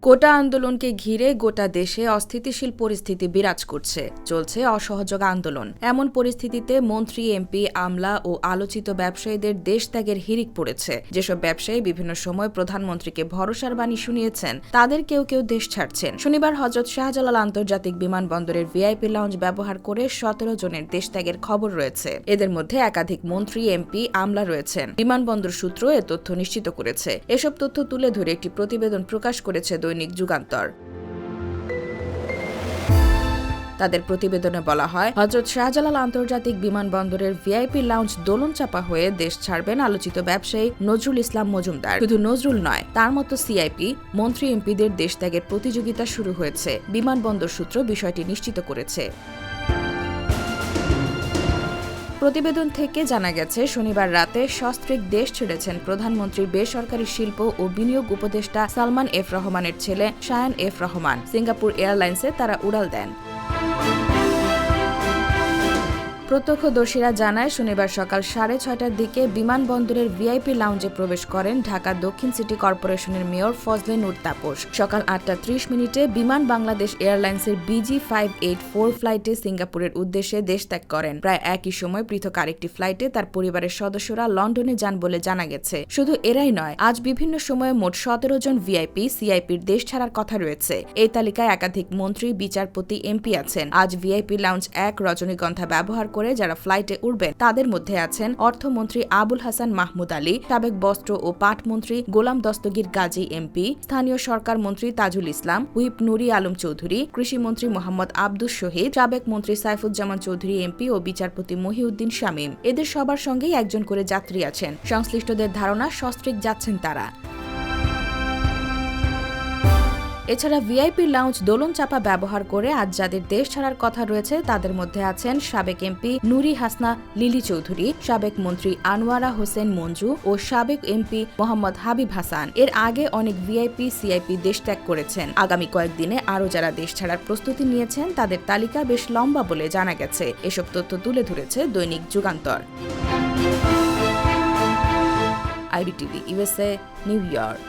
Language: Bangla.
কোটা আন্দোলনকে ঘিরে গোটা দেশে অস্থিতিশীল পরিস্থিতি বিরাজ করছে। চলছে অসহযোগ আন্দোলন। এমন পরিস্থিতিতে মন্ত্রী, এমপি, আমলা ও আলোচিত ব্যবসায়ীদের দেশ ত্যাগের হিড়িক পড়েছে। যেসব ব্যবসায়ী বিভিন্ন সময় প্রধানমন্ত্রীকে ভরসার বাণী শুনিয়েছেন, তাদের কেউ কেউ দেশ ছাড়ছেন। শনিবার হযরত শাহজালাল আন্তর্জাতিক বিমানবন্দরের ভিআইপি লাউঞ্জ ব্যবহার করে 17 জনের দেশ ত্যাগের খবর রয়েছে। এদের মধ্যে একাধিক মন্ত্রী, এমপি, আমলা রয়েছেন। বিমানবন্দর সূত্র এ তথ্য নিশ্চিত করেছে। এসব তথ্য তুলে ধরে একটি প্রতিবেদন প্রকাশ করেছে দৈনিক যুগান্তর। তাদের প্রতিবেদনে বলা হয়, হযরত শাহজালাল আন্তর্জাতিক বিমানবন্দরের ভিআইপি লাউঞ্জ দোলনচাপা হয়ে দেশ ছাড়বেন আলোচিত ব্যবসায়ী নজরুল ইসলাম মজুমদার। শুধু নজরুল নয়, তার মতো সিআইপি, মন্ত্রী, এমপিদের দেশ ত্যাগের প্রতিযোগিতা শুরু হয়েছে। বিমানবন্দর সূত্র বিষয়টি নিশ্চিত করেছে। প্রতিবেদন থেকে জানা গেছে, শনিবার রাতে সস্ত্রীক দেশ ছেড়েছেন প্রধানমন্ত্রীর বেসরকারি শিল্প ও বিনিয়োগ উপদেষ্টা সালমান এফ রহমানের ছেলে শায়ান এফ রহমান। সিঙ্গাপুর এয়ারলাইন্সে তারা উড়াল দেন। প্রত্যক্ষদর্শীরা জানায়, শনিবার সকাল 6:30টার দিকে বিমানবন্দরের ভিআইপি লাউঞ্জে প্রবেশ করেন ঢাকা দক্ষিণ সিটি কর্পোরেশনের মেয়র ফজলে নূর তাপস। সকাল 8:30 বিমান বাংলাদেশ এয়ারলাইন্সের BG584 ফ্লাইটে সিঙ্গাপুরের উদ্দেশ্যে দেশ ত্যাগ করেন। প্রায় একই সময় পৃথক আরেকটি ফ্লাইটে তার পরিবারের সদস্যরা লন্ডনে যান বলে জানা গেছে। শুধু এরাই নয়, আজ বিভিন্ন সময়ে মোট 17 জন ভিআইপি, সিআইপির দেশ ছাড়ার কথা রয়েছে। এই তালিকায় একাধিক মন্ত্রী, বিচারপতি, এমপি আছেন। আজ ভিআইপি লাউঞ্জ 1 রজনীগন্ধা ব্যবহার করে যারা ফ্লাইটে উঠবেন, তাদের মধ্যে আছেন অর্থমন্ত্রী আবুল হাসান মাহমুদ আলী, সাবেক বস্ত্র ও পাট মন্ত্রী গোলাম দস্তগীর গাজী এমপি, স্থানীয় সরকার মন্ত্রী তাজুল ইসলাম, হুইপ নুরি আলম চৌধুরী, কৃষিমন্ত্রী মোহাম্মদ আব্দুস শহীদ, সাবেক মন্ত্রী সাইফুজ্জামান চৌধুরী এমপি ও বিচারপতি মহিউদ্দিন শামীম। এদের সবার সঙ্গেই একজন করে যাত্রী আছেন। সংশ্লিষ্টদের ধারণা, সস্ত্রীক যাচ্ছেন তারা। এছাড়া ভিআইপি লাউঞ্জ দোলনচাপা ব্যবহার করে আজ যাদের দেশ ছাড়ার কথা রয়েছে, তাদের মধ্যে আছেন সাবেক এমপি নুরি হাসনা লিলি চৌধুরী, সাবেক মন্ত্রী আনোয়ারা হোসেন মঞ্জু ও সাবেক এমপি মোহাম্মদ হাবিব হাসান। এর আগে অনেক ভিআইপি, সিআইপি দেশ ত্যাগ করেছেন। আগামী কয়েকদিনে আরও যারা দেশ ছাড়ার প্রস্তুতি নিয়েছেন, তাদের তালিকা বেশ লম্বা বলে জানা গেছে। এসব তথ্য তুলে ধরেছে Dainik Jugantor. IBTV USA, New York.